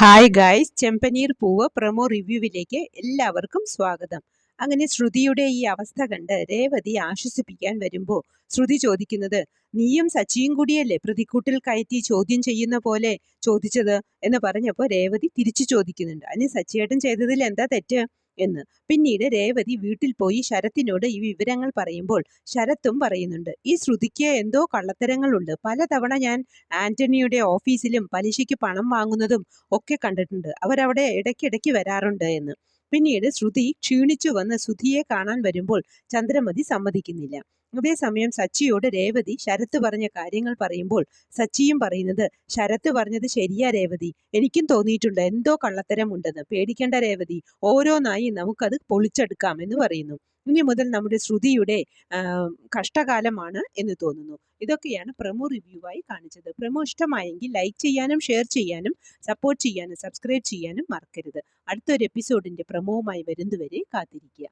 Hi guys, ചെമ്പനീർ പൂവ് promo റിവ്യൂവിലേക്ക് എല്ലാവർക്കും സ്വാഗതം. അങ്ങനെ ശ്രുതിയുടെ ഈ അവസ്ഥ കണ്ട് രേവതി ആശ്വസിപ്പിക്കാൻ വരുമ്പോൾ ശ്രുതി ചോദിക്കുന്നത്, നീയും സച്ചിയും കൂടിയല്ലേ പ്രതിക്കൂട്ടിൽ കയറ്റി ചോദ്യം ചെയ്യുന്ന പോലെ ചോദിച്ചത് എന്ന് പറഞ്ഞപ്പോൾ രേവതി തിരിച്ചു ചോദിക്കുന്നുണ്ട്, അതിന് സച്ചിയേട്ടൻ ചെയ്തതിൽ എന്താ തെറ്റ് എന്ന്. പിന്നീട് രേവതി വീട്ടിൽ പോയി ശരത്തിനോട് ഈ വിവരങ്ങൾ പറയുമ്പോൾ ശരത്തും പറയുന്നുണ്ട്, ഈ ശ്രുതിക്ക് എന്തോ കള്ളത്തരങ്ങളുണ്ട്. പലതവണ ഞാൻ ആന്റണിയുടെ ഓഫീസിലും പലിശയ്ക്ക് പണം വാങ്ങുന്നതും ഒക്കെ കണ്ടിട്ടുണ്ട്. അവരവിടെ ഇടയ്ക്കിടയ്ക്ക് വരാറുണ്ട് എന്ന്. പിന്നീട് ശ്രുതി ക്ഷീണിച്ചു വന്ന് സുധിയെ കാണാൻ വരുമ്പോൾ ചന്ദ്രമതി സമ്മതിക്കുന്നില്ല. അതേസമയം സച്ചിയോട് രേവതി ശരത്ത് പറഞ്ഞ കാര്യങ്ങൾ പറയുമ്പോൾ സച്ചിയും പറയുന്നത്, ശരത്ത് പറഞ്ഞത് ശരിയാ രേവതി, എനിക്കും തോന്നിയിട്ടുണ്ട് എന്തോ കള്ളത്തരമുണ്ടെന്ന്. പേടിക്കേണ്ട രേവതി, ഓരോന്നായി നമുക്കത് പൊളിച്ചെടുക്കാം എന്ന് പറയുന്നു. ഇനി മുതൽ നമ്മുടെ ശ്രുതിയുടെ കഷ്ടകാലമാണ് എന്ന് തോന്നുന്നു. ഇതൊക്കെയാണ് പ്രമോ റിവ്യൂവായി കാണിച്ചത്. പ്രമോ ഇഷ്ടമായെങ്കിൽ ലൈക്ക് ചെയ്യാനും ഷെയർ ചെയ്യാനും സപ്പോർട്ട് ചെയ്യാനും സബ്സ്ക്രൈബ് ചെയ്യാനും മറക്കരുത്. അടുത്തൊരു എപ്പിസോഡിന്റെ പ്രമോവുമായി വരുന്നതുവരെ കാത്തിരിക്കുക.